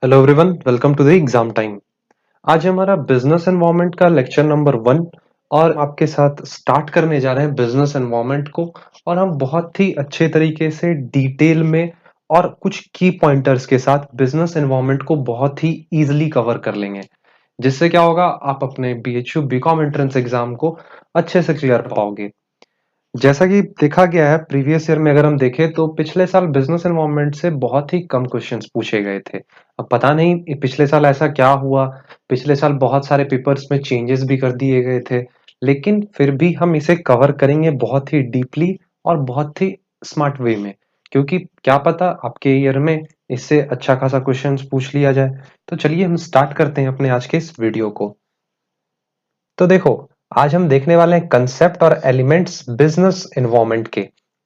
Hello everyone, welcome to the exam time. आज हमारा business environment का लेक्चर नंबर 1 और आपके साथ स्टार्ट करने जा रहे हैं बिजनेस एनवायरनमेंट को। और हम बहुत ही अच्छे तरीके से डिटेल में और कुछ की पॉइंटर्स के साथ बिजनेस एनवायरनमेंट को बहुत ही इजीली कवर कर लेंगे, जिससे क्या होगा, आप अपने बीएचयू बीकॉम एंट्रेंस एग्जाम को अच्छे से क्लियर पाओगे। जैसा कि देखा गया है प्रीवियस ईयर में, अगर हम देखें तो पिछले साल बिजनेस एनवायरनमेंट से बहुत ही कम क्वेश्चंस पूछे गए थे। अब पता नहीं पिछले साल ऐसा क्या हुआ। पिछले साल बहुत सारे पेपर्स में चेंजेस भी कर दिए गए थे, लेकिन फिर भी हम इसे कवर करेंगे बहुत ही डीपली और बहुत ही स्मार्ट वे में, क्योंकि क्या पता आपके ईयर में इससे अच्छा खासा क्वेश्चंस पूछ लिया जाए। तो चलिए हम स्टार्ट करते हैं अपने आज के इस वीडियो को। तो देखो, आज हम देखने वाले हैं कंसेप्ट और एलिमेंट्स बिजनेस एनवायरनमेंट के।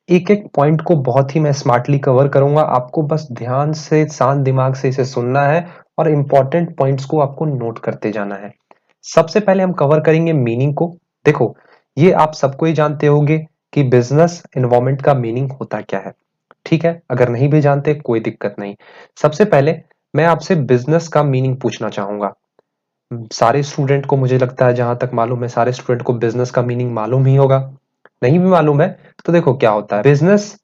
एक एक पॉइंट को बहुत ही मैं स्मार्टली कवर करूंगा, आपको बस ध्यान से शांत दिमाग से इसे सुनना है और इंपॉर्टेंट पॉइंट्स को आपको नोट करते जाना है। सबसे पहले हम कवर करेंगे मीनिंग को। देखो, ये आप सबको ही जानते होंगे कि बिजनेस एनवायरनमेंट का मीनिंग होता क्या है। ठीक है, अगर नहीं भी जानते कोई दिक्कत नहीं। सबसे पहले मैं आपसे बिजनेस का मीनिंग पूछना चाहूंगा। सारे स्टूडेंट को, मुझे लगता है जहां तक मालूम है, सारे स्टूडेंट को बिजनेस का मीनिंग मालूम ही होगा। नहीं भी मालूम है तो देखो क्या होता है। बिजनेस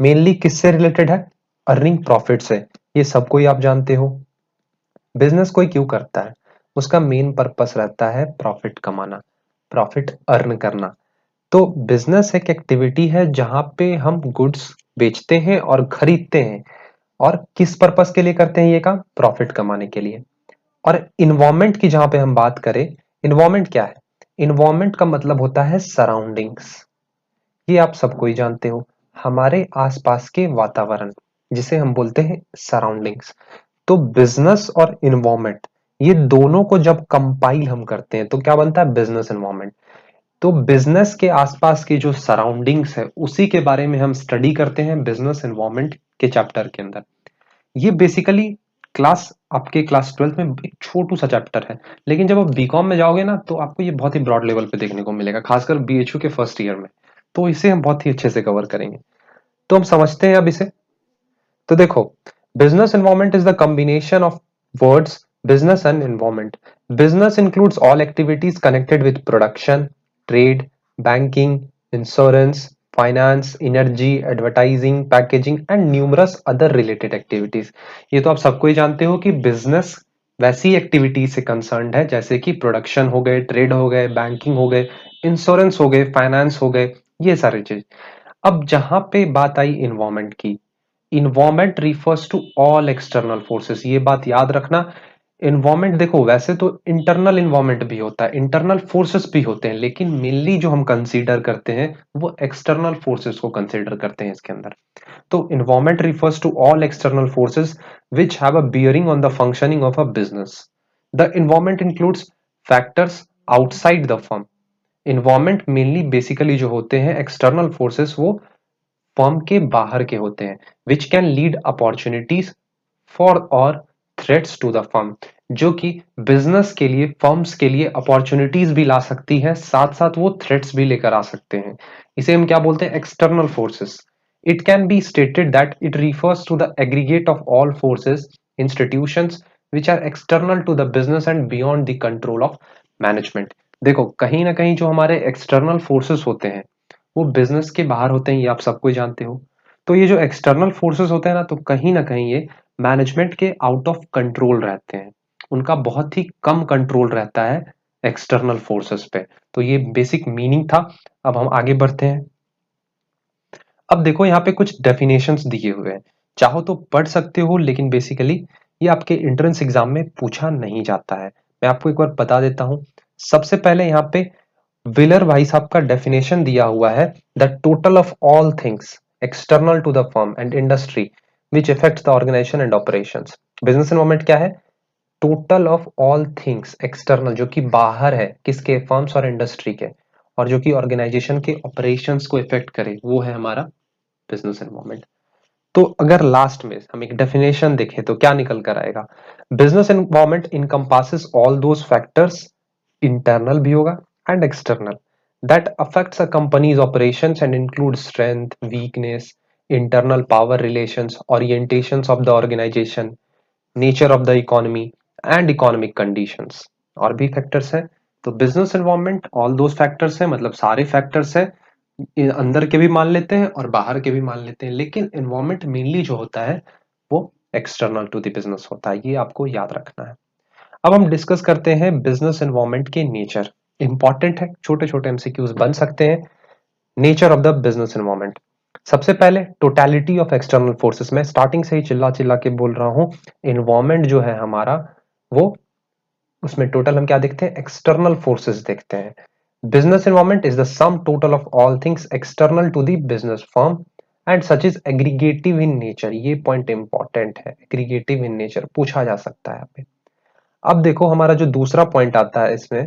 मेनली किससे रिलेटेड है? अर्निंग प्रॉफिट से। ये सबको ही आप जानते हो। बिजनेस कोई क्यों करता है? उसका मेन पर्पस रहता है प्रॉफिट कमाना, प्रॉफिट अर्न करना। तो बिजनेस एक एक्टिविटी है जहां पे हम गुड्स बेचते हैं और खरीदते हैं। और किस पर्पस के लिए करते हैं ये काम? प्रॉफिट कमाने के लिए। और इन्वायरमेंट की जहां पे हम बात करें, इन्वायरमेंट क्या है? इन्वायरमेंट का मतलब होता है सराउंडिंग्स। ये आप सबको ही जानते हो, हमारे आसपास के वातावरण, जिसे हम बोलते हैं सराउंडिंग्स। तो बिजनेस और इन्वायरमेंट, ये दोनों को जब कंपाइल हम करते हैं तो क्या बनता है? Business environment. तो बिजनेस के आसपास की जो सराउंडिंग्स है उसी के बारे में हम स्टडी करते हैं बिजनेस इन्वायरमेंट के चैप्टर के अंदर। ये बेसिकली क्लास आपके क्लास 12th में एक छोटू सा चैप्टर है, लेकिन जब आप बीकॉम में जाओगे ना तो आपको ये बहुत ही ब्रॉड लेवल पे देखने को मिलेगा, खासकर बीएचयू के फर्स्ट ईयर में। तो इसे हम बहुत ही अच्छे से कवर करेंगे। तो हम समझते हैं अब इसे। तो देखो, business environment is the combination of words business and environment. Business includes all activities connected with production, trade, banking, insurance, finance, energy, advertising, packaging and numerous other related activities. ये तो आप सबको ही जानते हो कि बिजनेस वैसी एक्टिविटी से concerned है जैसे कि प्रोडक्शन हो गए, ट्रेड हो गए, बैंकिंग हो गए, इंश्योरेंस हो गए, फाइनेंस हो गए, ये सारी चीज। अब जहां पे बात आई इन्वायरमेंट की, environment refers to all external forces. ये बात याद रखना। इन्वायरमेंट देखो, वैसे तो इंटरनल इन्वायरमेंट भी होता है, इंटरनल फोर्सेस भी होते हैं, लेकिन मेनली जो हम कंसीडर करते हैं वो एक्सटर्नल फोर्सेस को कंसीडर करते हैं इसके अंदर। तो environment refers to all external forces which have a bearing on the functioning of a business. The environment includes factors outside the firm. Environment mainly basically जो होते हैं एक्सटर्नल फोर्सेस, वो फर्म के बाहर के होते हैं, which can lead opportunities for और थ्रेट्स टू द फर्म। जो कि बिजनेस के लिए, फर्म्स के लिए अपॉर्चुनिटीज भी ला सकती है, साथ साथ वो थ्रेट्स भी लेकर आ सकते हैं। इसे हम क्या बोलते हैं? External forces. It can be stated that it refers to the aggregate of all forces, institutions which are external to the business and beyond the control of management। देखो, कहीं ना कहीं जो हमारे एक्सटर्नल फोर्सेस होते हैं वो बिजनेस के बाहर होते हैं, ये आप सबको ही जानते हो। तो ये जो एक्सटर्नल फोर्सेस होते हैं ना, तो कहीं ना कहीं ये मैनेजमेंट के आउट ऑफ कंट्रोल रहते हैं। उनका बहुत ही कम कंट्रोल रहता है एक्सटर्नल फोर्सेस पे। तो ये बेसिक मीनिंग था। अब हम आगे बढ़ते हैं। अब देखो, यहाँ पे कुछ डेफिनेशंस दिए हुए हैं, चाहो तो पढ़ सकते हो, लेकिन बेसिकली ये आपके एंट्रेंस एग्जाम में पूछा नहीं जाता है। मैं आपको एक बार बता देता हूँ। सबसे पहले यहाँ पे विलर भाई साहब का डेफिनेशन दिया हुआ है, the total of all things external to the firm and industry which affect the organisation and operations. Business environment क्या है? Total of all things external, जो कि बाहर है, किसके? फर्म्स और इंडस्ट्री के, और जो कि ऑर्गेनाइजेशन के ऑपरेशंस को इफेक्ट करे, वो है हमारा बिजनेस एनवायरनमेंट। तो अगर लास्ट में हम एक डेफिनेशन देखें तो क्या निकल कर आएगा? Business environment encompasses all those factors, internal भी होगा and external, that affects a company's operations and includes strength, weakness, internal power relations, orientations of the organization, nature of the economy and economic conditions. और भी factors हैं। तो business environment all those factors हैं, मतलब सारे factors हैं, अंदर के भी मान लेते हैं और बाहर के भी मान लेते हैं, लेकिन एनवायरनमेंट मेनली जो होता है वो एक्सटर्नल टू द बिजनेस होता है, ये आपको याद रखना है। अब हम डिस्कस करते हैं बिजनेस एनवायरनमेंट के नेचर। इंपॉर्टेंट है, छोटे छोटे एमसीक्यूज बन सकते हैं। Nature of the business environment. सबसे पहले टोटलिटी ऑफ एक्सटर्नल फोर्सेस। में स्टार्टिंग से ही चिल्ला चिल्ला के बोल रहा हूं, एनवायरनमेंट जो है हमारा वो, उसमें टोटल हम क्या देखते हैं, एक्सटर्नल फोर्सेस देखते हैं। Business environment is the sum total of all things external to the business firm and such is aggregative in nature. ये पॉइंट इंपॉर्टेंट है, एग्रीगेटिव इन नेचर पूछा जा सकता है यहाँ पे। अब देखो हमारा जो दूसरा पॉइंट आता है इसमें,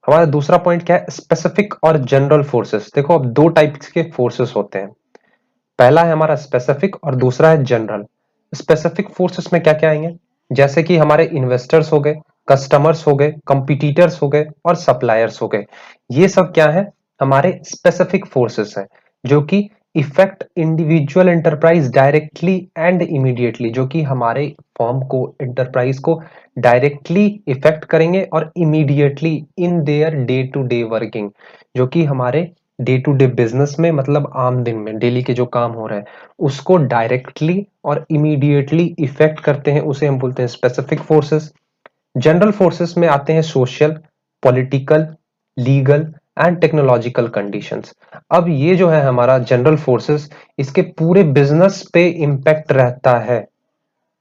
हमारा दूसरा पॉइंट क्या है, स्पेसिफिक और जनरल फोर्सेस। देखो अब दो टाइप्स के फोर्सेस होते हैं, पहला है हमारा स्पेसिफिक और दूसरा है जनरल। स्पेसिफिक फोर्सेस में क्या क्या आएंगे, जैसे कि हमारे इन्वेस्टर्स हो गए, कस्टमर्स हो गए, कंपिटिटर्स हो गए और सप्लायर्स हो गए। ये सब क्या है, हमारे स्पेसिफिक फोर्सेस हैं, जो कि effect individual enterprise directly and immediately, जो कि हमारे फर्म को, एंटरप्राइज को डायरेक्टली इफेक्ट करेंगे और immediately in their day to day working, जो कि हमारे डे टू डे बिजनेस में, मतलब आम दिन में डेली के जो काम हो रहे हैं उसको डायरेक्टली और इमीडिएटली इफेक्ट करते हैं, उसे हम बोलते हैं स्पेसिफिक फोर्सेस। जनरल फोर्सेस में आते हैं social, political, legal and technological conditions. अब ये जो है हमारा जनरल फोर्सेस, इसके पूरे बिजनेस पे इम्पैक्ट रहता है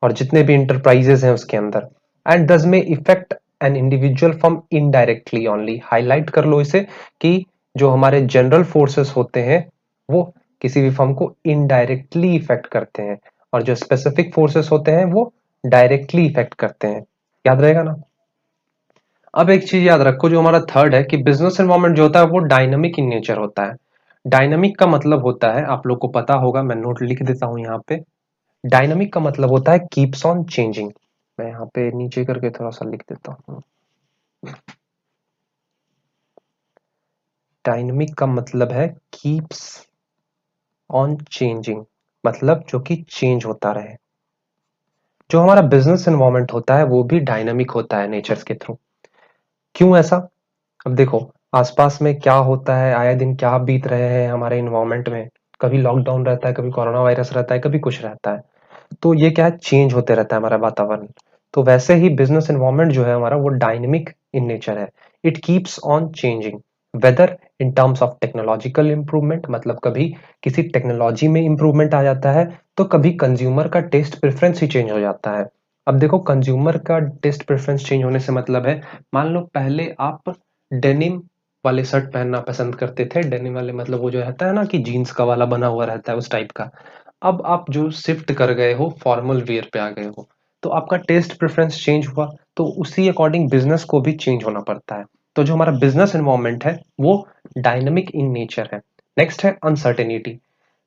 और जितने भी इंटरप्राइजेस हैं उसके अंदर, एंड दस में effect an individual from indirectly only. Highlight कर लो इसे कि जो हमारे जनरल फोर्सेस होते हैं वो किसी भी फर्म को इनडायरेक्टली इफेक्ट करते हैं, और जो स्पेसिफिक फोर्सेस होते हैं वो डायरेक्टली इफेक्ट करते हैं। याद रहेगा ना। अब एक चीज याद रखो, जो हमारा थर्ड है कि बिजनेस एनवायरनमेंट जो होता है वो डायनामिक इन नेचर होता है। डायनामिक का मतलब होता है, आप लोग को पता होगा, मैं नोट लिख देता हूं यहाँ पे। डायनामिक का मतलब होता है कीप्स ऑन चेंजिंग। मैं यहाँ पे नीचे करके थोड़ा सा लिख देता हूँ। डायनामिक का मतलब है कीप्स ऑन चेंजिंग, मतलब जो कि चेंज होता रहे। जो हमारा बिजनेस एनवायरनमेंट होता है वो भी डायनामिक होता है नेचर्स के थ्रू। क्यों ऐसा, अब देखो आसपास में क्या होता है, आए दिन क्या बीत रहे हैं हमारे इन्वायरमेंट में। कभी लॉकडाउन रहता है, कभी कोरोना वायरस रहता है, कभी कुछ रहता है। तो ये क्या है, चेंज होते रहता है हमारा वातावरण। तो वैसे ही बिजनेस एनवायरनमेंट जो है हमारा वो डायनेमिक इन नेचर है। It keeps on changing, whether in terms of technological improvement, मतलब कभी किसी टेक्नोलॉजी में इंप्रूवमेंट आ जाता है, तो कभी कंज्यूमर का टेस्ट प्रेफरेंस ही चेंज हो जाता है। अब देखो कंज्यूमर का टेस्ट प्रेफरेंस चेंज होने से मतलब है, मान लो पहले आप डेनिम वाले शर्ट पहनना पसंद करते थे, डेनिम वाले मतलब वो जो रहता है ना कि जीन्स का वाला बना हुआ रहता है उस टाइप का। अब आप जो शिफ्ट कर गए हो, फॉर्मल वेयर पे आ गए हो, तो आपका टेस्ट प्रेफरेंस चेंज हुआ, तो उसी अकॉर्डिंग बिजनेस को भी चेंज होना पड़ता है। तो जो हमारा बिजनेस एनवायरनमेंट है वो डायनामिक इन नेचर है। नेक्स्ट है अनसर्टेनिटी।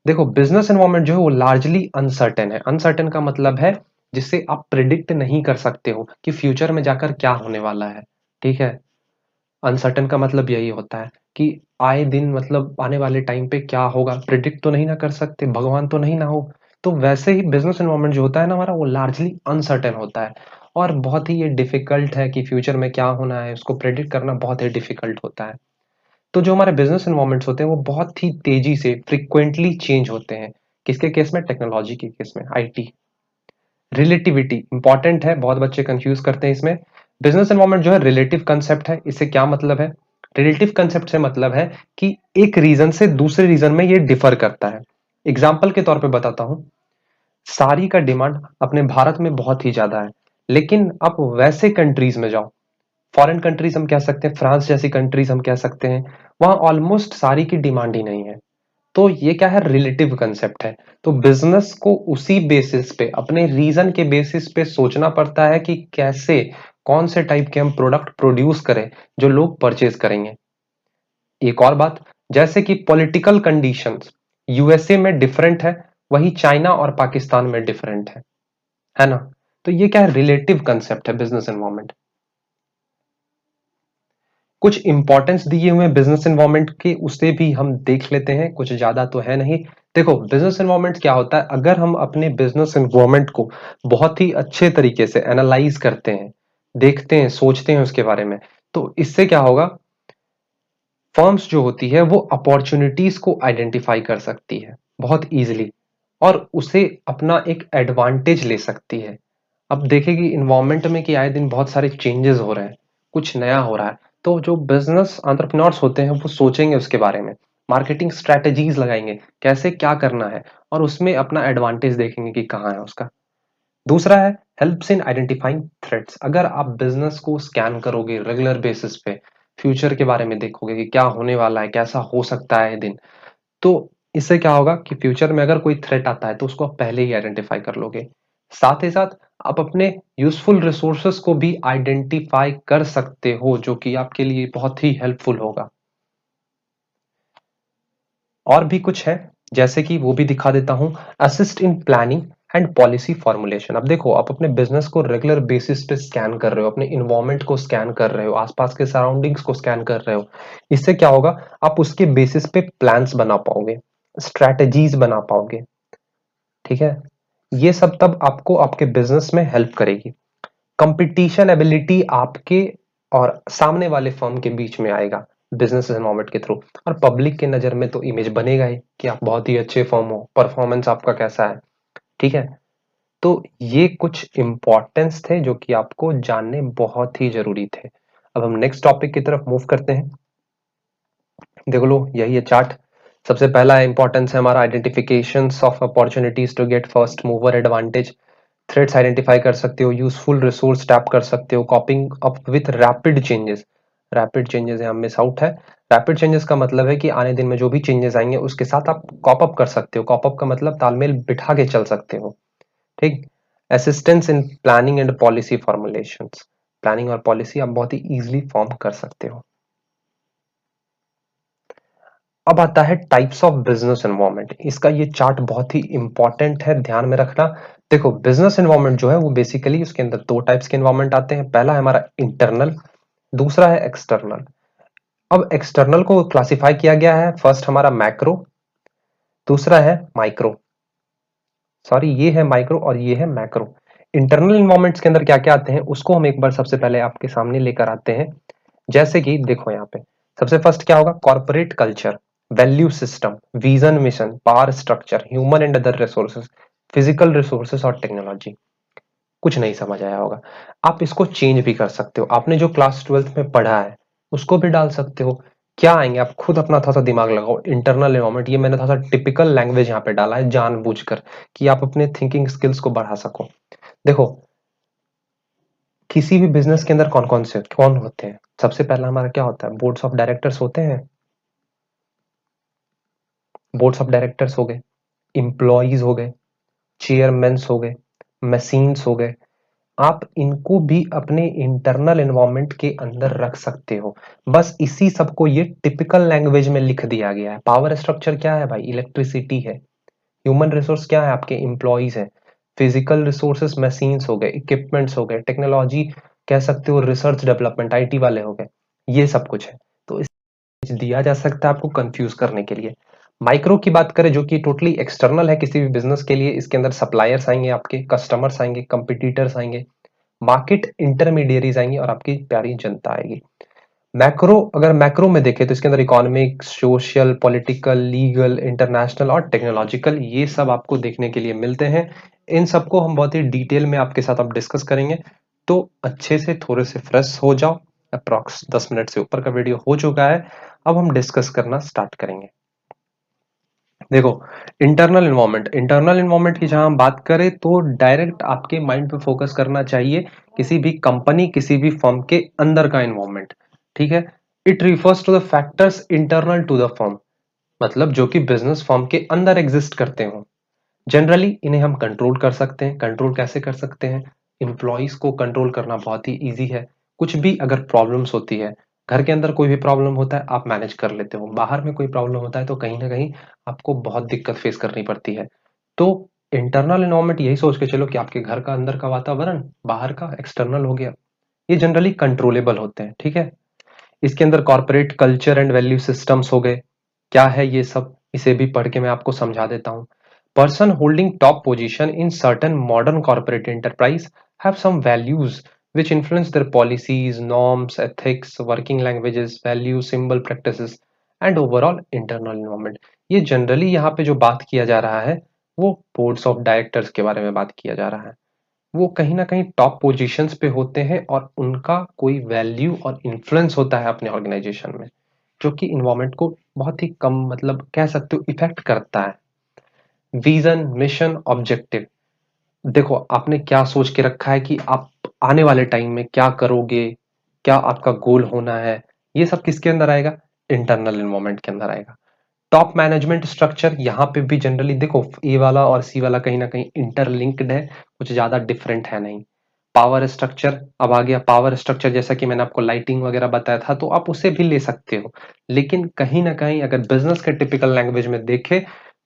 देखो बिजनेस एनवायरनमेंट जो है वो लार्जली अनसर्टेन है। अनसर्टेन का मतलब है जिससे आप प्रिडिक्ट नहीं कर सकते हो कि फ्यूचर में जाकर क्या होने वाला है। ठीक है, अनसर्टेन का मतलब यही होता है कि आए दिन, मतलब आने वाले टाइम पे क्या होगा प्रिडिक्ट तो नहीं ना कर सकते, भगवान तो नहीं ना हो। तो वैसे ही बिजनेस एनवायरनमेंट जो होता है ना हमारा, वो लार्जली अनसर्टेन होता है, और बहुत ही ये डिफिकल्ट है कि फ्यूचर में क्या होना है उसको प्रेडिक्ट करना बहुत ही डिफिकल्ट होता है। तो जो हमारे बिजनेस एनवायरनमेंट्स होते हैं वो बहुत ही तेजी से फ्रिक्वेंटली चेंज होते हैं। किसके केस में, टेक्नोलॉजी के केस में, आईटी। रिलेटिविटी इंपॉर्टेंट है, बहुत बच्चे कंफ्यूज करते हैं इसमें। बिजनेस एनवायरनमेंट जो है रिलेटिव कंसेप्ट है। इससे क्या मतलब है, रिलेटिव कंसेप्ट से मतलब है कि एक रीजन से दूसरे रीजन में ये डिफर करता है। एग्जाम्पल के तौर पे बताता हूं, साड़ी का डिमांड अपने भारत में बहुत ही ज्यादा है, लेकिन आप वैसे कंट्रीज में जाओ, फॉरेन कंट्रीज हम कह सकते हैं, फ्रांस जैसी कंट्रीज हम कह सकते हैं, वहां ऑलमोस्ट साड़ी की डिमांड ही नहीं है। तो ये क्या है, रिलेटिव कंसेप्ट है। तो बिजनेस को उसी बेसिस पे, अपने रीजन के बेसिस पे सोचना पड़ता है कि कैसे, कौन से टाइप के हम प्रोडक्ट प्रोड्यूस करें जो लोग परचेज करेंगे। एक और बात, जैसे कि पॉलिटिकल कंडीशंस यूएसए में डिफरेंट है, वही चाइना और पाकिस्तान में डिफरेंट है ना। तो ये क्या है, रिलेटिव कंसेप्ट है बिजनेस एनवायरनमेंट। कुछ इंपॉर्टेंस दिए हुए हैं बिजनेस एनवायरनमेंट के, उसे भी हम देख लेते हैं, कुछ ज्यादा तो है नहीं। देखो बिजनेस एनवायरनमेंट क्या होता है, अगर हम अपने बिजनेस एनवायरनमेंट को बहुत ही अच्छे तरीके से एनालाइज करते हैं, देखते हैं, सोचते हैं उसके बारे में, तो इससे क्या होगा, फर्म्स जो होती है वो अपॉर्चुनिटीज को आइडेंटिफाई कर सकती है बहुत इजीली, और उसे अपना एक एडवांटेज ले सकती है। अब देखें कि इन्वायरमेंट में कि आए दिन बहुत सारे चेंजेस हो रहे हैं, कुछ नया हो रहा है, तो जो बिजनेस एंटरप्रेन्योर्स होते हैं वो सोचेंगे उसके बारे में, मार्केटिंग स्ट्रेटजीज लगाएंगे, कैसे क्या करना है, और उसमें अपना एडवांटेज देखेंगे कि कहाँ है उसका। दूसरा है हेल्प्स इन आइडेंटिफाइंग थ्रेट्स। अगर आप बिजनेस को स्कैन करोगे रेगुलर बेसिस पे, फ्यूचर के बारे में देखोगे कि क्या होने वाला है, कैसा हो सकता है दिन, तो इससे क्या होगा कि फ्यूचर में अगर कोई थ्रेट आता है तो उसको आप पहले ही आइडेंटिफाई कर लोगे। साथ ही साथ आप अपने यूजफुल रिसोर्सेस को भी आइडेंटिफाई कर सकते हो, जो कि आपके लिए बहुत ही हेल्पफुल होगा। और भी कुछ है, जैसे कि वो भी दिखा देता हूं। Assist in planning and policy formulation. अब देखो आप अपने बिजनेस को रेगुलर बेसिस पे स्कैन कर रहे हो, अपने इन्वायरमेंट को स्कैन कर रहे हो, आसपास के सराउंडिंग्स को स्कैन कर रहे हो। इससे क्या होगा, आप उसके बेसिस पे प्लान्स बना पाओगे, स्ट्रैटेजीज बना पाओगे। ठीक है, ये सब तब आपको आपके बिजनेस में हेल्प करेगी। कंपटीशन एबिलिटी आपके और सामने वाले फर्म के बीच में आएगा बिजनेस एनवायरनमेंट के थ्रू, और पब्लिक के नजर में तो इमेज बनेगा ही कि आप बहुत ही अच्छे फर्म हो, परफॉर्मेंस आपका कैसा है। ठीक है, तो ये कुछ इंपॉर्टेंस थे जो कि आपको जानने बहुत ही जरूरी थे। अब हम नेक्स्ट टॉपिक की तरफ मूव करते हैं। देख लो यही है चार्ट। सबसे पहला इंपॉर्टेंस है हमारा identification of opportunities to get first mover advantage. Threads identify कर सकते हो, यूजफुल रिसोर्स टैप कर सकते हो, coping up with rapid changes. Rapid changes यहाँ मिस आउट है। रैपिड चेंजेस का मतलब है कि आने दिन में जो भी चेंजेस आएंगे उसके साथ आप कॉप अप कर सकते हो। कॉप अप का मतलब तालमेल बिठा के चल सकते हो। ठीक। Assistance in planning and policy formulations. Planning और पॉलिसी आप बहुत ही इजीली फॉर्म कर सकते हो। अब आता है टाइप्स ऑफ बिजनेस एनवायरनमेंट। इसका ये चार्ट बहुत ही इंपॉर्टेंट है, ध्यान में रखना। देखो बिजनेस एनवायरनमेंट जो है वो बेसिकली उसके अंदर दो टाइप्स के एनवायरनमेंट आते हैं। पहला है हमारा इंटरनल, दूसरा है एक्सटर्नल। अब एक्सटर्नल को क्लासिफाई किया गया है, फर्स्ट हमारा मैक्रो, दूसरा है माइक्रो। सॉरी, ये है माइक्रो और ये है मैक्रो। इंटरनल इन्वायरमेंट्स के अंदर क्या क्या आते हैं उसको हम एक बार सबसे पहले आपके सामने लेकर आते हैं। जैसे कि देखो यहाँ पे सबसे फर्स्ट क्या होगा, corporate culture, value system, vision mission, power structure, human and other resources, physical resources और टेक्नोलॉजी। कुछ नहीं समझ आया होगा, आप इसको चेंज भी कर सकते हो, आपने जो क्लास ट्वेल्थ में पढ़ा है उसको भी डाल सकते हो। क्या आएंगे, आप खुद अपना थोड़ा सा दिमाग लगाओ। इंटरनल एनवायरनमेंट, ये मैंने थोड़ा सा टिपिकल लैंग्वेज यहाँ पे डाला है जानबूझकर कि आप अपने थिंकिंग स्किल्स को बढ़ा सको। देखो किसी भी बिजनेस के अंदर कौन होते हैं, सबसे पहला हमारा क्या होता है, बोर्ड्स ऑफ डायरेक्टर्स होते हैं। बोर्ड्स ऑफ डायरेक्टर्स हो गए, इंप्लॉइज हो गए, चेयरमैन्स हो गए, मशीन्स हो गए। आप इनको भी अपने इंटरनल एनवायरनमेंट के अंदर रख सकते हो। बस इसी सबको ये टिपिकल लैंग्वेज में लिख दिया गया है। पावर स्ट्रक्चर क्या है भाई, इलेक्ट्रिसिटी है। ह्यूमन रिसोर्स क्या है, आपके एम्प्लॉइज है। फिजिकल रिसोर्सेस मशीन्स हो गए, इक्विपमेंट्स हो गए, टेक्नोलॉजी कह सकते हो, रिसर्च डेवलपमेंट, आईटी वाले हो गए। ये सब कुछ है, तो इस दिया जा सकता है आपको कंफ्यूज करने के लिए। माइक्रो की बात करें जो कि टोटली एक्सटर्नल है किसी भी बिजनेस के लिए, इसके अंदर सप्लायर्स आएंगे, आपके कस्टमर्स आएंगे, कंपिटिटर्स आएंगे, मार्केट इंटरमीडियरीज आएंगी और आपकी प्यारी जनता आएगी। मैक्रो, अगर मैक्रो में देखें तो इसके अंदर economic, social, political, legal, international और टेक्नोलॉजिकल, ये सब आपको देखने के लिए मिलते हैं। इन सबको हम बहुत ही डिटेल में आपके साथ अब डिस्कस करेंगे, तो अच्छे से थोड़े से फ्रेश हो जाओ। अप्रॉक्स 10 मिनट से ऊपर का वीडियो हो चुका है, अब हम डिस्कस करना स्टार्ट करेंगे। देखो इंटरनल इन्वायरमेंट की जहां हम बात करें तो डायरेक्ट आपके माइंड पे फोकस करना चाहिए, किसी भी कंपनी, किसी भी फर्म के अंदर का इन्वायरमेंट। ठीक है, it refers to the factors internal to the firm, मतलब जो कि बिजनेस फर्म के अंदर एग्जिस्ट करते हो। जनरली इन्हें हम कंट्रोल कर सकते हैं। कंट्रोल कैसे कर सकते हैं, इंप्लॉइज को कंट्रोल करना बहुत ही इजी है। कुछ भी अगर प्रॉब्लम्स होती है, घर के अंदर कोई भी प्रॉब्लम होता है आप मैनेज कर लेते हो, बाहर में कोई प्रॉब्लम होता है तो कहीं ना कहीं आपको बहुत दिक्कत फेस करनी पड़ती है। तो इंटरनल एनवायरनमेंट यही सोच के चलो कि आपके घर का अंदर का वातावरण, बाहर का एक्सटर्नल हो गया, ये जनरली कंट्रोलेबल होते हैं। ठीक है, इसके अंदर corporate culture and value systems हो गए। क्या है ये सब, इसे भी पढ़ के मैं आपको समझा देता हूँ। Person holding top position in certain modern corporate enterprise have some values which influence their policies, norms, ethics, working languages, values, symbol practices, and overall internal environment। ये जनरली यहाँ पे जो बात किया जा रहा है वो बोर्ड्स ऑफ डायरेक्टर्स के बारे में बात किया जा रहा है। वो कहीं ना कहीं टॉप पोजीशंस पे होते हैं और उनका कोई वैल्यू और इन्फ्लुएंस होता है अपने ऑर्गेनाइजेशन में, जो कि इन्वायरमेंट को बहुत ही कम मतलब कह सकते हो इफेक्ट करता है। Vision, mission, objective. देखो आपने क्या सोच के रखा है कि आप आने वाले टाइम में क्या करोगे, क्या आपका गोल होना है, ये सब किसके अंदर आएगा, इंटरनल इन्वायरमेंट के अंदर आएगा। टॉप मैनेजमेंट स्ट्रक्चर, यहाँ पे भी जनरली देखो ए वाला और सी वाला कहीं ना कहीं इंटरलिंक्ड है, कुछ ज्यादा डिफरेंट है नहीं। पावर स्ट्रक्चर, अब आ गया पावर स्ट्रक्चर, जैसा कि मैंने आपको लाइटिंग वगैरह बताया था, तो आप उसे भी ले सकते हो। लेकिन कहीं ना कहीं अगर बिजनेस के टिपिकल लैंग्वेज में देखें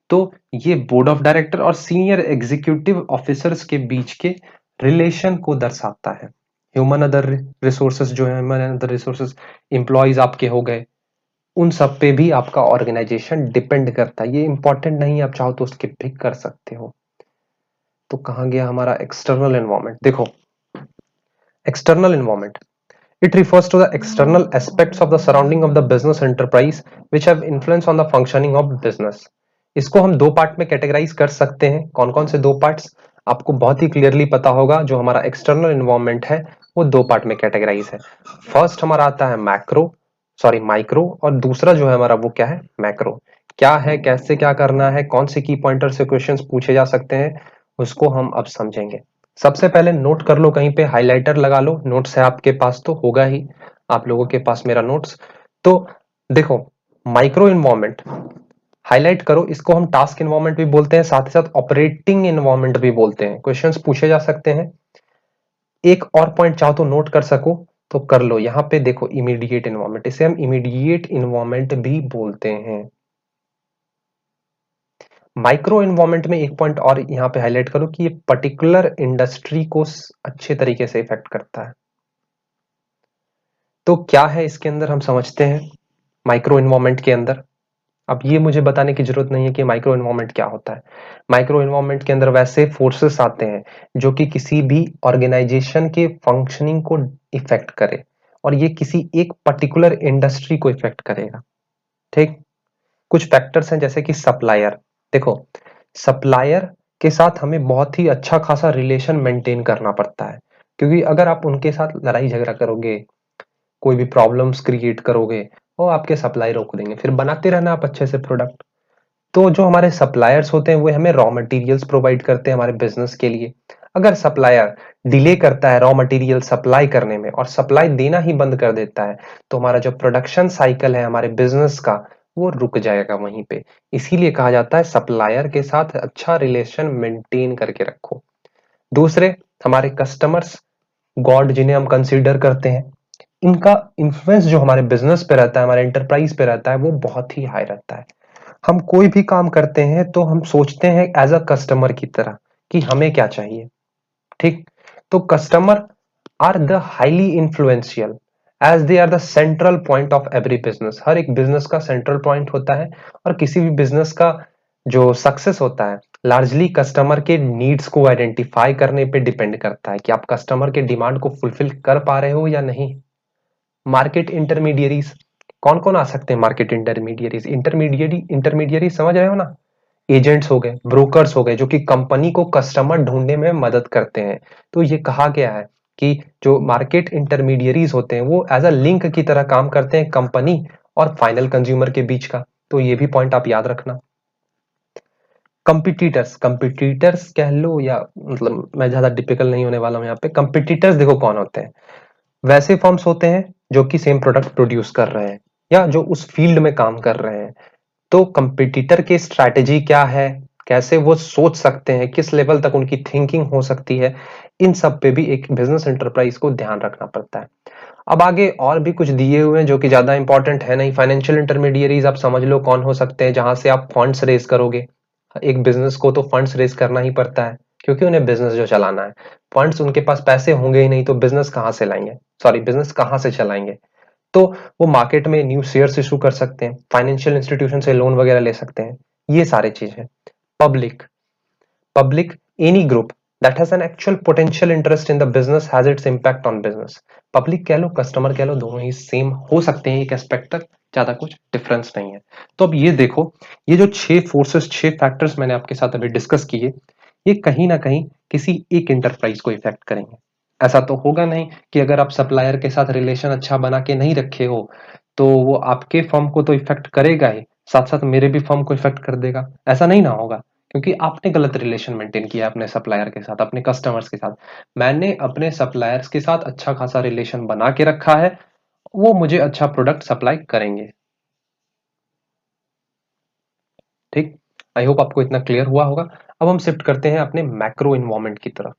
तो ये बोर्ड ऑफ डायरेक्टर और सीनियर एग्जीक्यूटिव ऑफिसर्स के बीच के रिलेशन को दर्शाता है। ह्यूमन अदर रिसोर्सेज जो है, ह्यूमन अदर रिसोर्सेज, एम्प्लॉयज आपके हो गए, उन सब पे भी आपका ऑर्गेनाइजेशन डिपेंड करता है। ये इंपॉर्टेंट नहीं है, आप चाहो तो स्किप भी कर सकते हो। तो कहाँ गया हमारा एक्सटर्नल एनवायरनमेंट। देखो external environment, it refers to the external aspects of the surrounding of the business enterprise which have influence on the functioning of business। इसको हम दो पार्ट में कैटेगराइज कर सकते हैं। कौन कौन से दो पार्ट्स, आपको बहुत ही क्लियरली पता होगा। जो हमारा एक्सटर्नल एनवायरनमेंट है वो दो पार्ट में कैटेगराइज है। फर्स्ट हमारा आता है मैक्रो, सॉरी माइक्रो, और दूसरा जो है हमारा वो क्या है, मैक्रो। क्या है, कैसे क्या करना है, कौन से की पॉइंटर से क्वेश्चंस पूछे जा सकते हैं, उसको हम अब समझेंगे। सबसे पहले नोट कर लो, कहीं पे हाइलाइटर लगा लो, नोट्स है आपके पास तो होगा ही आप लोगों के पास मेरा नोट्स। तो देखो माइक्रो इन्वायरमेंट हाईलाइट करो, इसको हम टास्क इन्वायरमेंट भी बोलते हैं, साथ ही साथ ऑपरेटिंग इन्वायरमेंट भी बोलते हैं। क्वेश्चंस पूछे जा सकते हैं। एक और पॉइंट चाहो तो नोट कर सको तो कर लो, यहाँ पे देखो इमीडिएट इन्वायरमेंट, इसे हम इमीडिएट इन्वायरमेंट भी बोलते हैं। माइक्रो इन्वायरमेंट में एक पॉइंट और यहाँ पे हाईलाइट करो कि ये पर्टिकुलर इंडस्ट्री को अच्छे तरीके से इफेक्ट करता है। तो क्या है इसके अंदर हम समझते हैं माइक्रो इन्वायरमेंट के अंदर। अब ये मुझे बताने की जरूरत नहीं है कि माइक्रो इन्वायरमेंट क्या होता है। माइक्रो इन्वायरमेंट के अंदर वैसे फोर्सेस आते हैं जो कि किसी भी ऑर्गेनाइजेशन के फंक्शनिंग को इफेक्ट करे, और ये किसी एक पर्टिकुलर इंडस्ट्री को इफेक्ट करेगा। ठीक, कुछ फैक्टर्स हैं जैसे कि सप्लायर। देखो सप्लायर के साथ हमें बहुत ही अच्छा खासा रिलेशन मेंटेन करना पड़ता है, क्योंकि अगर आप उनके साथ लड़ाई झगड़ा करोगे, कोई भी प्रॉब्लम्स क्रिएट करोगे, वो आपके सप्लाई रोक देंगे, फिर बनाते रहना आप अच्छे से प्रोडक्ट। तो जो हमारे सप्लायर्स होते हैं वो हमें रॉ मटेरियल्स प्रोवाइड करते हैं हमारे बिजनेस के लिए। अगर सप्लायर डिले करता है रॉ मटेरियल सप्लाई करने में और सप्लाई देना ही बंद कर देता है, तो हमारा जो प्रोडक्शन साइकिल है हमारे बिजनेस का वो रुक जाएगा वहीं पे। इसीलिए कहा जाता है सप्लायर के साथ अच्छा रिलेशन मेंटेन करके रखो। दूसरे हमारे कस्टमर्स, गॉड जिन्हें हम कंसीडर करते हैं, इनका इन्फ्लुएंस जो हमारे बिजनेस पे रहता है, हमारे एंटरप्राइज पे रहता है, वो बहुत ही हाई रहता है। हम कोई भी काम करते हैं तो हम सोचते हैं एज अ कस्टमर की तरह कि हमें क्या चाहिए। ठीक, तो customer are the highly influential as they are the central point of every business. हर एक बिजनेस का सेंट्रल पॉइंट होता है, और किसी भी बिजनेस का जो सक्सेस होता है लार्जली कस्टमर के नीड्स को आइडेंटिफाई करने पे डिपेंड करता है कि आप कस्टमर के डिमांड को फुलफिल कर पा रहे हो या नहीं। मार्केट इंटरमीडियरीज, कौन कौन आ सकते हैं मार्केट इंटरमीडियरीज, इंटरमीडियरी समझ रहे हो ना, एजेंट्स हो गए, ब्रोकर्स हो गए, जो कि कंपनी को कस्टमर ढूंढने में मदद करते हैं। तो ये कहा गया है कि जो मार्केट इंटरमीडियरीज होते हैं वो एज अ लिंक की तरह काम करते हैं कंपनी और फाइनल कंज्यूमर के बीच का। तो ये भी पॉइंट आप याद रखना। कंपिटिटर्स, कंपिटिटर्स कह लो या मतलब मैं ज्यादा टिपिकल नहीं होने वाला हूं यहाँ पे। कंपिटिटर्स देखो कौन होते हैं, वैसे फर्म्स होते हैं जो कि सेम प्रोडक्ट प्रोड्यूस कर रहे हैं या जो उस फील्ड में काम कर रहे हैं। तो कंपटीटर की स्ट्रैटेजी क्या है, कैसे वो सोच सकते हैं, किस लेवल तक उनकी थिंकिंग हो सकती है, इन सब पे भी एक बिजनेस एंटरप्राइज को ध्यान रखना पड़ता है। अब आगे और भी कुछ दिए हुए हैं जो कि ज्यादा इंपॉर्टेंट है नहीं। फाइनेंशियल इंटरमीडियरीज आप समझ लो कौन हो सकते हैं, जहां से आप फंड्स रेज करोगे। एक बिजनेस को तो फंड्स रेज करना ही पड़ता है, क्योंकि उन्हें बिजनेस जो चलाना है। फंड्स उनके पास पैसे होंगे ही नहीं तो बिजनेस कहां से लाएंगे, सॉरी बिजनेस कहां से चलाएंगे। तो वो मार्केट में न्यू शेयर्स इशू कर सकते हैं, फाइनेंशियल इंस्टीट्यूशन से लोन वगैरह ले सकते हैं, ये सारे चीज है। Public, public, any group that has an actual potential interest in the business has its impact on business। Public कह लो, कस्टमर कह लो, दोनों ही सेम हो सकते हैं एक एस्पेक्ट तक, ज्यादा कुछ डिफरेंस नहीं है। तो अब ये देखो, ये जो 6 फोर्सेस, 6 फैक्टर्स मैंने आपके साथ अभी डिस्कस किए, ये कहीं ना कहीं किसी एक इंटरप्राइज को इफेक्ट करेंगे। ऐसा तो होगा नहीं कि अगर आप सप्लायर के साथ रिलेशन अच्छा बना के नहीं रखे हो तो वो आपके फर्म को तो इफेक्ट करेगा ही, साथ साथ मेरे भी फर्म को इफेक्ट कर देगा, ऐसा नहीं ना होगा। क्योंकि आपने गलत रिलेशन मेंटेन किया अपने सप्लायर के साथ, अपने कस्टमर्स के साथ। मैंने अपने सप्लायर्स के साथ अच्छा खासा रिलेशन बना के रखा है, वो मुझे अच्छा प्रोडक्ट सप्लाई करेंगे। ठीक, आई होप आपको इतना क्लियर हुआ होगा। अब हम शिफ्ट करते हैं अपने मैक्रो इन्वायरमेंट की तरफ।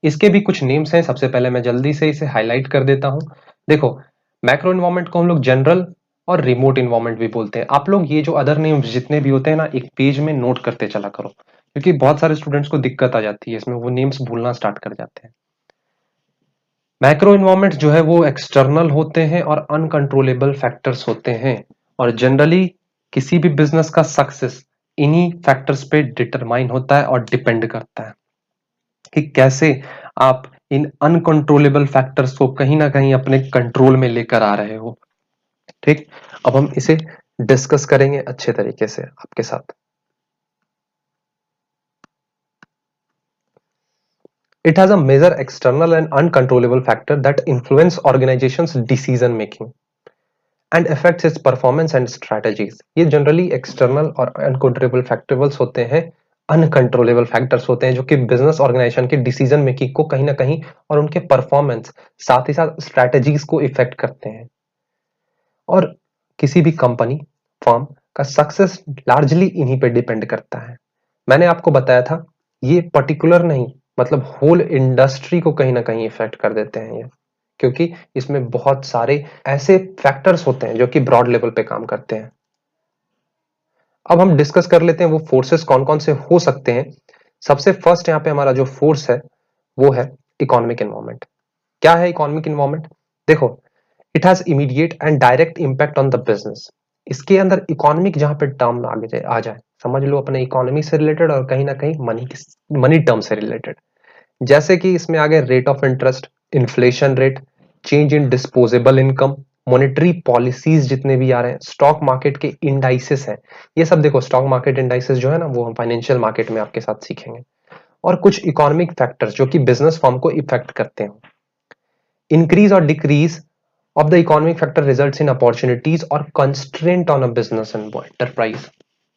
इसके भी कुछ नेम्स हैं, सबसे पहले मैं जल्दी से इसे हाईलाइट कर देता हूं। देखो, मैक्रो इन्वायरमेंट को हम लोग जनरल और रिमोट इन्वायरमेंट भी बोलते हैं। आप लोग ये जो अदर नेम्स जितने भी होते हैं ना, एक पेज में नोट करते चला करो, क्योंकि बहुत सारे स्टूडेंट्स को दिक्कत आ जाती है इसमें, वो नेम्स भूलना स्टार्ट कर जाते हैं। मैक्रो इन्वायरमेंट जो है वो एक्सटर्नल होते हैं और अनकंट्रोलेबल फैक्टर्स होते हैं, और जनरली किसी भी बिजनेस का सक्सेस इन्हीं फैक्टर्स पे डिटरमाइन होता है और डिपेंड करता है कि कैसे आप इन अनकंट्रोलेबल फैक्टर्स को कहीं ना कहीं अपने कंट्रोल में लेकर आ रहे हो। ठीक, अब हम इसे डिस्कस करेंगे अच्छे तरीके से आपके साथ। It has a major external and uncontrollable factor that influence organization's decision making and affects its performance and strategies। ये जनरली एक्सटर्नल और अनकंट्रोलेबल फैक्टर्स होते हैं, अनकंट्रोलेबल फैक्टर्स होते हैं जो कि बिजनेस ऑर्गेनाइजेशन की डिसीजन मेकिंग को कहीं ना कहीं और उनके परफॉर्मेंस, साथ ही साथ स्ट्रैटेजीज को इफेक्ट करते हैं। और किसी भी कंपनी, फर्म का सक्सेस लार्जली इन्हीं पे डिपेंड करता है। मैंने आपको बताया था, ये पर्टिकुलर नहीं, मतलब होल इंडस्ट्री को कहीं ना कहीं इफेक्ट कर देते हैं ये, क्योंकि इसमें बहुत सारे ऐसे फैक्टर्स होते हैं जो कि ब्रॉड लेवल पे काम करते हैं। अब हम डिस्कस कर लेते हैं वो फोर्सेस कौन कौन से हो सकते हैं। सबसे फर्स्ट यहाँ पे हमारा जो फोर्स है वो है इकोनॉमिक एनवायरनमेंट। क्या है इकोनॉमिक एनवायरनमेंट? देखो, it has immediate and direct impact on the business. इसके अंदर इकोनॉमिक जहां पे टर्म आगे आ जाए, समझ लो अपने इकोनॉमी से रिलेटेड और कहीं ना कहीं मनी टर्म से रिलेटेड। जैसे कि इसमें आ गए rate of interest, inflation rate, change in disposable income, monetary policies जितने भी आ रहे हैं, स्टॉक मार्केट के इंडाइसेस हैं। ये सब देखो, स्टॉक मार्केट इंडाइसेस जो है ना, वो हम फाइनेंशियल मार्केट में आपके साथ सीखेंगे। और कुछ इकोनॉमिक फैक्टर्स जो कि बिजनेस फर्म को इफेक्ट करते हैं। इंक्रीज और decrease of the economic factor results in opportunities or constraint on a business and enterprise।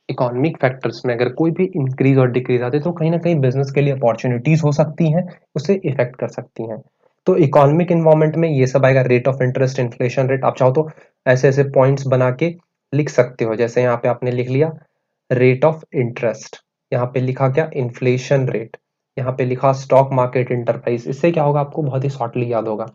Economic factors में अगर कोई भी इंक्रीज और डिक्रीज आते तो कहीं ना कहीं बिजनेस के लिए अपॉर्चुनिटीज हो सकती हैं, उसे इफेक्ट कर सकती हैं। तो इकोनॉमिक इन्वायरमेंट में ये सब आएगा, rate of interest, inflation rate. आप चाहो तो ऐसे ऐसे पॉइंट्स बना के लिख सकते हो, जैसे यहाँ पे आपने लिख लिया रेट ऑफ इंटरेस्ट, यहाँ पे लिखा क्या, इन्फ्लेशन रेट, यहाँ पे लिखा स्टॉक मार्केट इंटरप्राइज। इससे क्या होगा, आपको बहुत ही शॉर्टली याद होगा।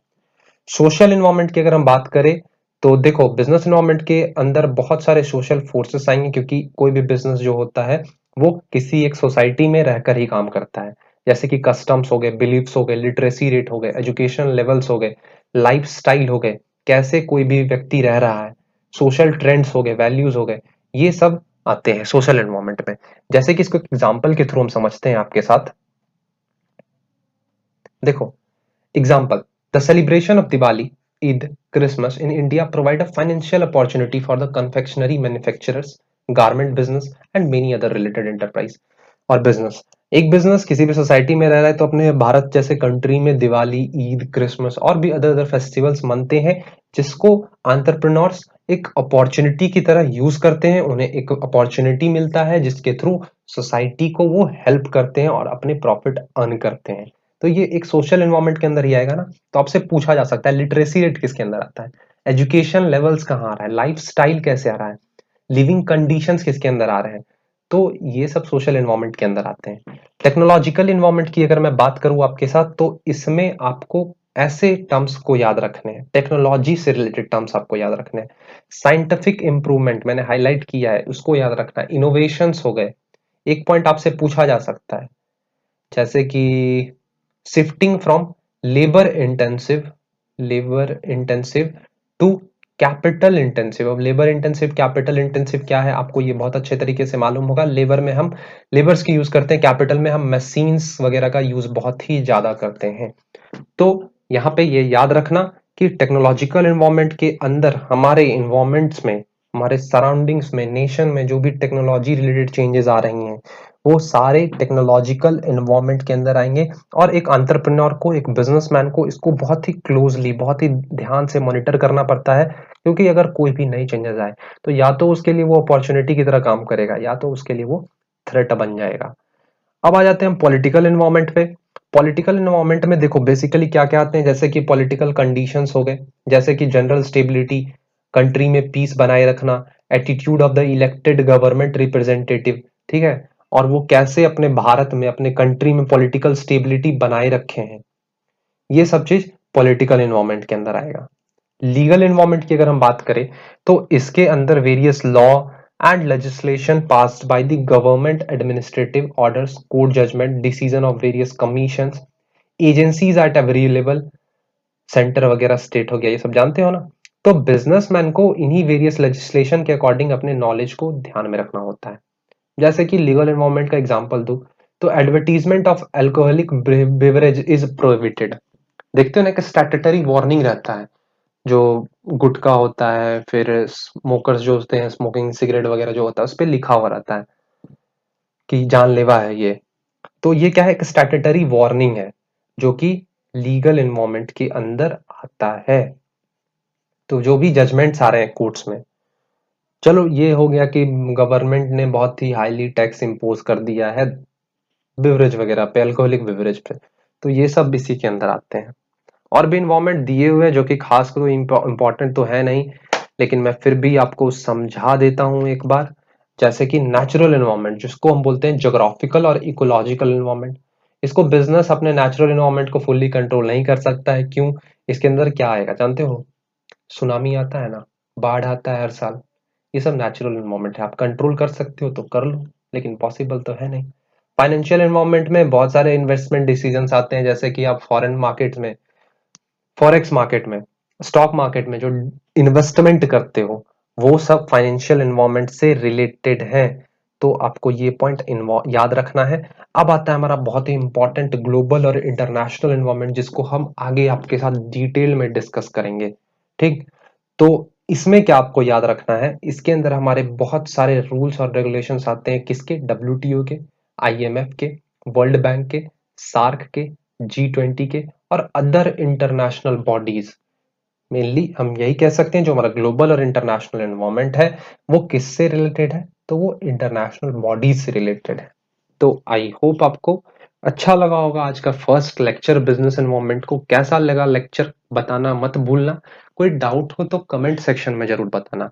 सोशल इन्वायरमेंट की अगर हम बात करें तो देखो, बिजनेस इन्वायरमेंट के अंदर बहुत सारे सोशल फोर्सेस आएंगे, क्योंकि कोई भी बिजनेस जो होता है वो किसी एक सोसाइटी में रहकर ही काम करता है। जैसे कि कस्टम्स हो गए, बिलीफ्स हो गए, लिटरेसी रेट हो गए, एजुकेशन लेवल्स हो गए, लाइफ स्टाइल हो गए, कैसे कोई भी व्यक्ति रह रहा है, सोशल ट्रेंड्स हो गए, वैल्यूज हो गए, ये सब आते हैं सोशल एनवायरनमेंट में। जैसे कि इसको एग्जाम्पल के थ्रू हम समझते हैं आपके साथ। देखो, example, the celebration of Diwali, Eid, Christmas in India provide a financial opportunity for the confectionery manufacturers, garment business and many other related enterprise और बिजनेस। एक बिजनेस किसी भी सोसाइटी में रह रहा है तो अपने भारत जैसे कंट्री में दिवाली, ईद, क्रिसमस और भी अदर अदर फेस्टिवल्स मनते हैं, जिसको एंटरप्रेन्योर्स एक अपॉर्चुनिटी की तरह यूज करते हैं। उन्हें एक अपॉर्चुनिटी मिलता है जिसके थ्रू सोसाइटी को वो हेल्प करते हैं और अपने प्रॉफिट अर्न करते हैं। तो ये एक सोशल एनवायरनमेंट के अंदर ही आएगा ना। तो आपसे पूछा जा सकता है, लिटरेसी रेट किसके अंदर आता है, एजुकेशन लेवल्स कहाँ आ रहा है, लाइफ स्टाइल कैसे आ रहा है, लिविंग कंडीशंस किसके अंदर आ रहे हैं। तो ये सब सोशल एनवायरनमेंट के अंदर आते हैं। टेक्नोलॉजिकल एनवायरनमेंट की अगर मैं बात करूं आपके साथ, तो इसमें आपको ऐसे टर्म्स को याद रखने हैं, टेक्नोलॉजी से रिलेटेड टर्म्स आपको याद रखने हैं। साइंटिफिक इंप्रूवमेंट मैंने हाईलाइट किया है, उसको याद रखना है। इनोवेशंस हो गए। एक पॉइंट आपसे पूछा जा सकता है, जैसे कि shifting from labour intensive labour intensive to capital intensive. अब लेबर इंटेंसिव, कैपिटल इंटेंसिव क्या है आपको ये बहुत अच्छे तरीके से मालूम होगा। लेबर में हम लेबर्स की यूज करते हैं, कैपिटल में हम मशीन्स वगैरह का यूज बहुत ही ज्यादा करते हैं। तो यहाँ पे ये याद रखना कि टेक्नोलॉजिकल एनवायरनमेंट के अंदर हमारे एनवायरनमेंट्स में, हमारे सराउंडिंग्स में, नेशन में जो भी टेक्नोलॉजी रिलेटेड चेंजेस आ रही हैं वो सारे टेक्नोलॉजिकल एनवायरनमेंट के अंदर आएंगे। और एक एंटरप्रेन्योर को, एक बिजनेसमैन को इसको बहुत ही क्लोजली, बहुत ही ध्यान से मॉनिटर करना पड़ता है, क्योंकि अगर कोई भी नई चेंजेस आए तो या तो उसके लिए वो अपॉर्चुनिटी की तरह काम करेगा या तो उसके लिए वो थ्रेट बन जाएगा। अब आ जाते हैं हम पॉलिटिकल एनवायरनमेंट पे। पॉलिटिकल एनवायरनमेंट में देखो बेसिकली क्या क्या आते हैं, जैसे कि पॉलिटिकल कंडीशंस हो गए, जैसे कि जनरल स्टेबिलिटी, कंट्री में पीस बनाए रखना, attitude of the elected government representative, ठीक है, और वो कैसे अपने भारत में, अपने कंट्री में पॉलिटिकल स्टेबिलिटी बनाए रखे हैं, ये सब चीज पॉलिटिकल एनवायरनमेंट के अंदर आएगा। लीगल एनवायरनमेंट की अगर हम बात करें तो इसके अंदर various law and legislation passed by the government, administrative orders, court judgement, decision of various commissions, agencies at every level, centre वगैरह, स्टेट हो गया, ये सब जानते हो ना। तो बिजनेसमैन को इन्हीं वेरियस लेजिस्लेशन के अकॉर्डिंग अपने नॉलेज को ध्यान में रखना होता है। जैसे कि लीगल एनवायरनमेंट का एग्जांपल दूं तो advertisement of alcoholic beverage is prohibited. देखते हो ना कि स्टैट्यूटरी वार्निंग रहता है, जो गुटखा होता है, फिर स्मोकर्स जो होते हैं, स्मोकिंग सिगरेट वगैरह जो होता है उस पर लिखा हुआ रहता है कि जानलेवा है ये। तो ये क्या है, एक स्टैट्यूटरी वार्निंग है जो कि लीगल एनवायरनमेंट के अंदर आता है। तो जो भी जजमेंट्स आ रहे हैं कोर्ट्स में, चलो ये हो गया कि गवर्नमेंट ने बहुत ही हाईली टैक्स इंपोज कर दिया है बिवरेज वगैरह पे, अल्कोहलिक बिवरेज पे, तो ये सब इसी के अंदर आते हैं। और भी इन्वायरमेंट दिए हुए हैं जो कि खास कोई इंपॉर्टेंट तो है नहीं, लेकिन मैं फिर भी आपको समझा देता हूं एक बार। जैसे कि नेचुरल एनवायरनमेंट, जिसको हम बोलते हैं ज्योग्राफिकल और इकोलॉजिकल एनवायरनमेंट, इसको बिजनेस अपने नेचुरल एनवायरनमेंट को फुल्ली कंट्रोल नहीं कर सकता है। क्यों? इसके अंदर क्या आएगा जानते हो? सुनामी आता है ना, बाढ़ आता है हर साल, ये सब नेचुरल एनवायरनमेंट है। आप कंट्रोल कर सकते हो तो कर लो, लेकिन पॉसिबल तो है नहीं। फाइनेंशियल एनवायरनमेंट में बहुत सारे इन्वेस्टमेंट डिसीजंस आते हैं, जैसे कि आप फॉरेन मार्केट में, फॉरेक्स मार्केट में, स्टॉक मार्केट में जो इन्वेस्टमेंट करते हो, वो सब फाइनेंशियल एनवायरनमेंट से रिलेटेड है। तो आपको ये पॉइंट याद रखना है। अब आता है हमारा बहुत ही इंपॉर्टेंट ग्लोबल और इंटरनेशनल एनवायरनमेंट, जिसको हम आगे आपके साथ डिटेल में डिस्कस करेंगे, ठीक। तो इसमें क्या आपको याद रखना है, इसके अंदर हमारे बहुत सारे रूल्स और रेगुलेशंस आते हैं, किसके? डब्ल्यूटीओ के, आईएमएफ के, वर्ल्ड बैंक के, सार्क के, G20 के और अदर इंटरनेशनल बॉडीज। मेनली हम यही कह सकते हैं जो हमारा ग्लोबल और इंटरनेशनल एनवायरनमेंट है वो किससे रिलेटेड है, तो वो इंटरनेशनल बॉडीज से रिलेटेड है। तो आई होप आपको अच्छा लगा होगा आज का फर्स्ट लेक्चर बिजनेस एनवायरनमेंट को। कैसा लगा लेक्चर बताना मत भूलना। कोई डाउट हो तो कमेंट सेक्शन में जरूर बताना,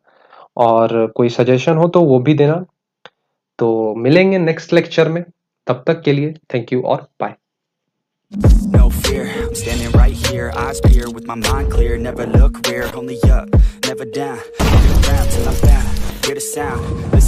और कोई सजेशन हो तो वो भी देना। तो मिलेंगे नेक्स्ट लेक्चर में, तब तक के लिए थैंक यू और bye. No fear, I'm standing right here, eyes peer with my mind clear, never look rear, only up, never down, looking around till I'm found, hear the sound, listen